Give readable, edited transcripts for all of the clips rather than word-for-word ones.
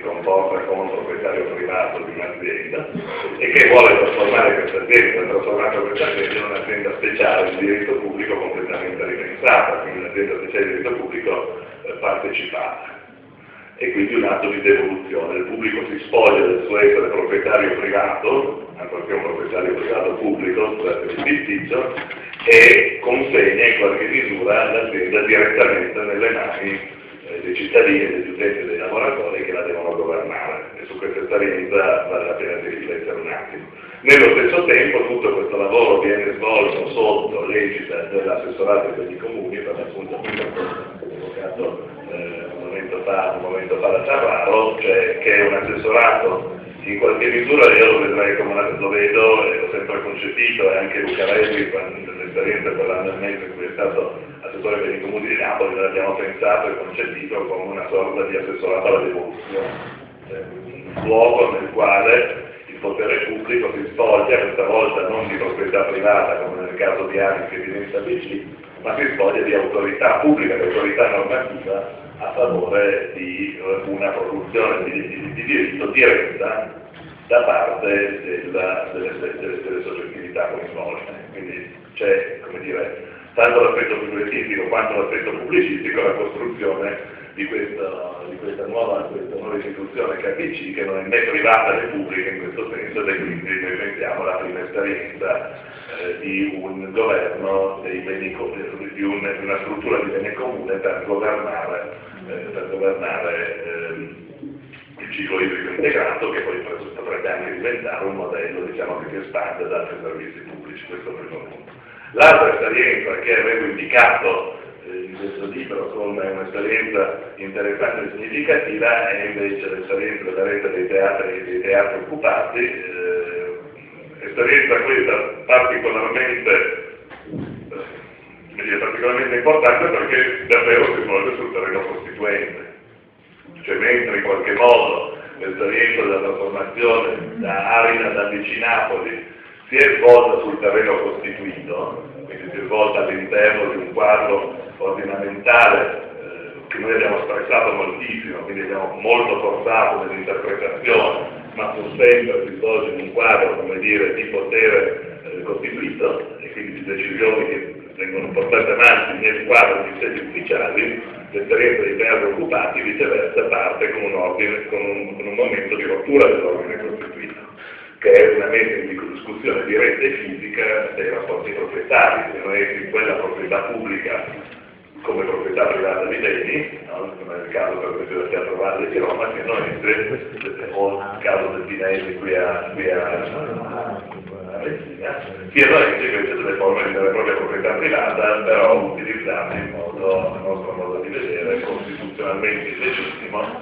comporta come un proprietario privato di un'azienda e che vuole trasformare questa azienda, in un'azienda speciale di diritto pubblico completamente ripensata, quindi un'azienda speciale di diritto pubblico partecipata. E quindi un atto di devoluzione. Il pubblico si spoglia del suo essere proprietario privato, ancorché un proprietario privato pubblico, scusate il bisticcio, e consegna in qualche misura l'azienda direttamente nelle mani dei cittadini, degli utenti e dei lavoratori che la devono governare. E su questa esperienza vale la pena di riflettere un attimo. Nello stesso tempo tutto questo lavoro viene svolto sotto l'egida dell'assessorato ai beni comuni, per l'appunto convocato un momento fa da Carraro, cioè che è un assessorato in qualche misura, io lo vedrei come lo vedo e l'ho sempre concepito, e anche Lucarelli, nell'esperienza per l'anno e mezzo in cui è stato assessore ai beni comuni di Napoli, noi l'abbiamo pensato e concepito come una sorta di assessorato alla devoluzione, cioè un luogo nel quale il potere pubblico si spoglia, questa volta non di proprietà privata come nel caso di Anis che diventa BC, ma si spoglia di autorità pubblica, di autorità normativa a favore di una produzione di diritto diretta da parte delle soggettività coinvolte. Quindi c'è, come dire, tanto l'aspetto figuratistico quanto l'aspetto pubblicistico, la costruzione di questa nuova istituzione KPC, che non è né privata né pubblica in questo senso, ed è quindi noi pensiamo la prima esperienza di un governo dei beni comuni, di una struttura di bene comune per governare il ciclo idrico integrato, che poi potrebbe anche diventare un modello, diciamo, che si espande ad altri servizi pubblici. Questo è il primo punto. L'altra esperienza che avevo indicato in questo libro come un'esperienza interessante e significativa è invece l'esperienza della rete dei teatri occupati, esperienza questa particolarmente importante perché davvero si svolge sul terreno costituente, cioè mentre in qualche modo l'esperienza della trasformazione da Arina da Vicinapoli si è svolta sul terreno costituito, quindi si è svolta all'interno di un quadro ordinamentale che noi abbiamo stressato moltissimo, quindi abbiamo molto forzato nell'interpretazione, ma pur sempre si svolge in un quadro, come dire, di potere costituito e quindi di decisioni che vengono portate avanti nel quadro di sedi ufficiali. L'esperienza dei teatri occupati viceversa parte con un momento di rottura dell'ordine costituito, che è una messa in discussione diretta e fisica dei rapporti proprietari, siano essi quella proprietà pubblica come proprietà privata di beni, no? Come nel caso per esempio del Teatro Valle di Roma, che non esiste, o nel caso del Pinelli qui a Messina, siano essi invece delle forme di vera e propria proprietà privata, però utilizzate in modo, a nostro modo di vedere, costituzionalmente illegittimo,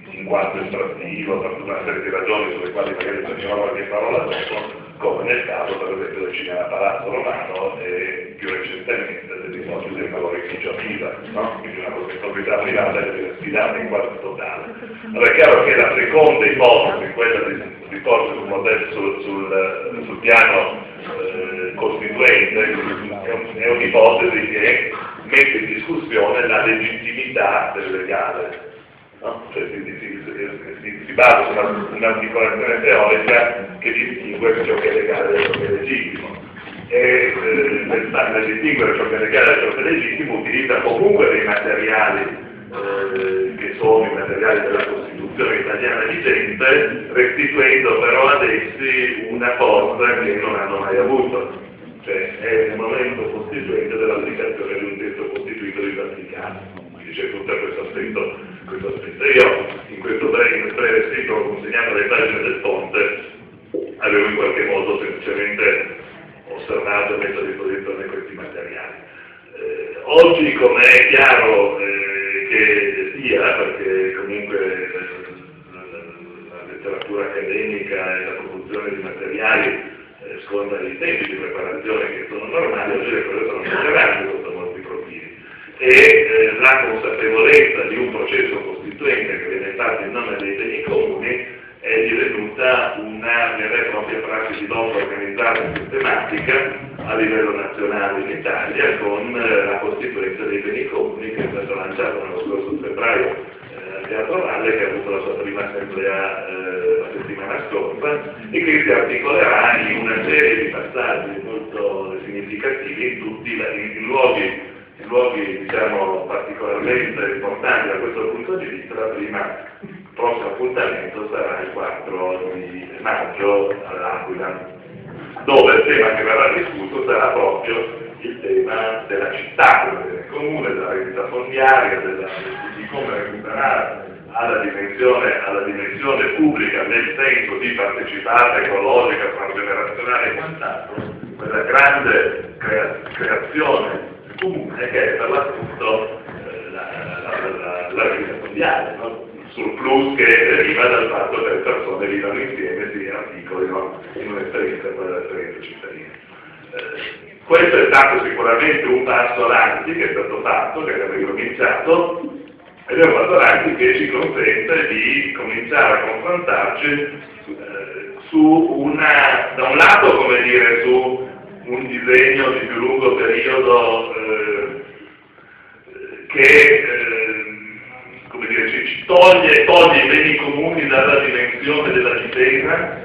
in quanto estrattivo, per tutta una serie di ragioni sulle quali magari prendiamo qualche parola dopo, come nel caso per esempio del cinema Palazzo Romano e più recentemente dell'ipotesi del valorificio a Pisa, no? Quindi una proprietà privata che viene sfidata in quanto totale. Allora è chiaro che la seconda ipotesi, quella di porsi sul modello sul piano costituente, è un'ipotesi che mette in discussione la legittimità del legale. No? Cioè, si basa su un'articolazione teorica che distingue ciò che è legale da ciò che è legittimo, e nel distinguere ciò che è legale da ciò che è legittimo utilizza comunque dei materiali che sono i materiali della Costituzione italiana vigente, restituendo però ad essi una forza che non hanno mai avuto, cioè è il momento costituente dell'applicazione di un testo costituito disapplicato. Quindi c'è tutto questo aspetto. Io in questo breve scritto consegnando le pagine del Ponte avevo in qualche modo semplicemente osservato e messo a disposizione questi materiali. Oggi, come è chiaro che sia, perché comunque la letteratura accademica e la produzione di materiali sconta dei tempi di preparazione che sono normali, oggi le cose sono migliorate sotto molti profili. E la consapevolezza di un processo costituente che viene fatto in nome dei beni comuni è divenuta una vera e propria prassi di lotta organizzata e sistematica a livello nazionale in Italia, con la costituenza dei beni comuni che è stata lanciata nello scorso febbraio al Teatro Valle, che ha avuto la sua prima assemblea la settimana scorsa e che si articolerà in una serie di passaggi molto significativi in tutti i luoghi diciamo, particolarmente importanti da questo punto di vista. Il prossimo appuntamento sarà il 4 di maggio all'Aquila, dove il tema che verrà discusso sarà proprio il tema della città, del comune, della rendita fondiaria, di come recuperare alla dimensione pubblica nel senso di partecipata, ecologica, transgenerazionale e quant'altro, quella grande creazione comune che è per l'appunto la rendita fondiaria, no? Surplus che deriva dal fatto che le persone vivano insieme, si articolino in un'esperienza come l'esperienza cittadina. Questo è stato sicuramente un passo avanti che è stato fatto, che abbiamo ricominciato, ed è un passo avanti che ci consente di cominciare a confrontarci da un lato, come dire, su un disegno di più lungo periodo che come dire, ci toglie i beni comuni dalla dimensione della difesa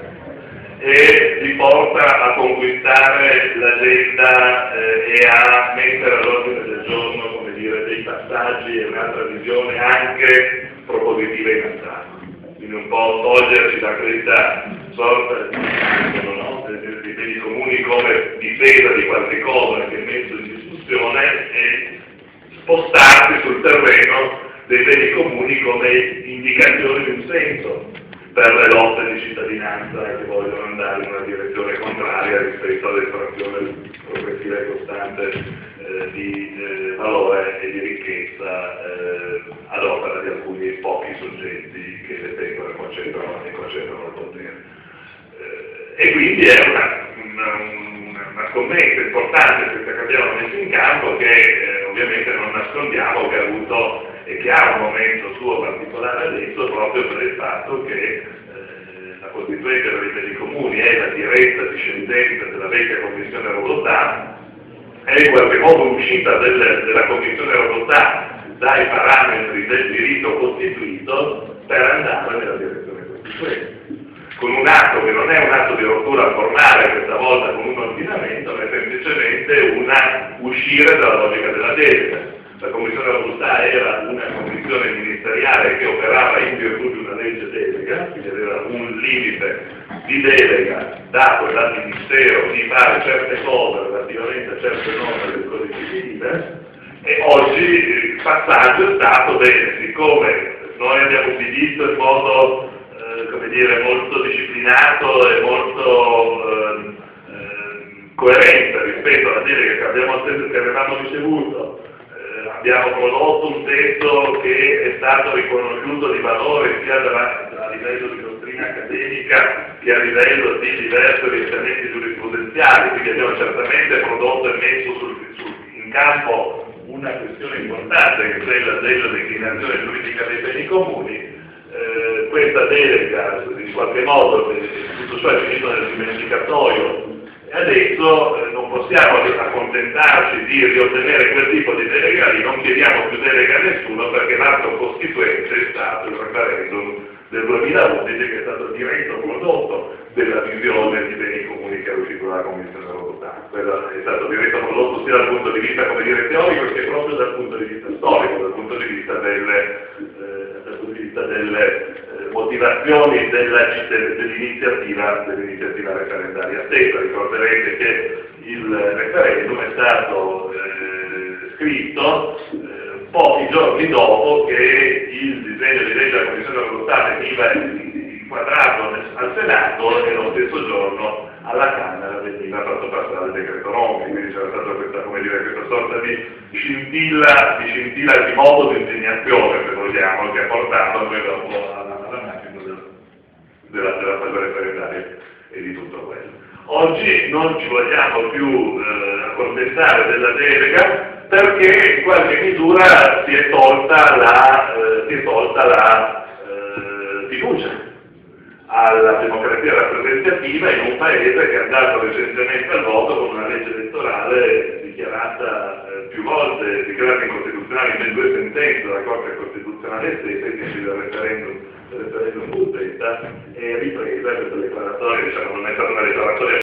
e li porta a conquistare l'agenda e a mettere all'ordine del giorno, come dire, dei passaggi e un'altra visione anche propositiva in astratto. Quindi un po' toglierci da questa sorta di beni comuni come difesa di qualche cosa che è messo in discussione e spostarsi sul terreno dei beni comuni come indicazione di un senso per le lotte di cittadinanza che vogliono andare in una direzione contraria rispetto all'estrazione progressiva e costante di valore e di ricchezza ad opera di alcuni pochi soggetti che detengono e concentrano il potere. E quindi è una scommessa importante questa che abbiamo messo in campo, che ovviamente non nascondiamo che ha avuto e che ha un momento suo particolare adesso proprio per il fatto che la Costituente dei beni comuni è la diretta discendenza della vecchia Commissione Rodotà, è in qualche modo uscita della Commissione Rodotà dai parametri del diritto costituito per andare nella direzione costituente, con un atto che non è un atto di rottura formale questa volta con un ordinamento, ma è semplicemente una uscire dalla logica della delega. La Commissione Rodotà era una commissione ministeriale che operava in virtù di una legge delega, quindi aveva un limite di delega dato dal Ministero di fare certe cose relativamente a certe norme del codice civile, e oggi il passaggio è stato bene, siccome noi abbiamo ubbidito in modo come dire, molto disciplinato e molto coerente rispetto alla delega che avevamo ricevuto. Abbiamo prodotto un testo che è stato riconosciuto di valore sia a livello di dottrina accademica che a livello di diversi orientamenti giurisprudenziali, quindi abbiamo certamente prodotto e messo in campo una questione importante che è quella della declinazione giuridica dei beni comuni. Questa delega in qualche modo tutto ciò è finito nel dimenticatoio e adesso non possiamo accontentarci di riottenere quel tipo di delega lì, non chiediamo più delega a nessuno perché l'atto costituente è stato il referendum del 2011 che è stato il diretto prodotto della visione di beni comuni che è uscito dalla Commissione Rodotà. Quello è stato diretto prodotto sia dal punto di vista, come dire, teorico che proprio dal punto di vista storico, dal punto di vista delle motivazioni dell'iniziativa referendaria stessa. Ricorderete che il referendum è stato scritto pochi giorni dopo che il disegno di legge della Commissione Rodotà veniva inquadrato al Senato e lo stesso giorno alla Camera veniva fatto passare il decreto Ronchi, quindi c'era stata questa, come dire, questa sorta di scintilla di modo di indignazione, se vogliamo, che ha portato poi dopo alla macchina della fase referendaria e di tutto quello. Oggi non ci vogliamo più accontentare della delega perché in qualche misura si è tolta la fiducia alla democrazia rappresentativa in un paese che è andato recentemente al voto con una legge elettorale dichiarata più volte dichiarate incostituzionali in 2 sentenze della Corte Costituzionale stessa, i tempi del referendum Buffetta, è ripresa per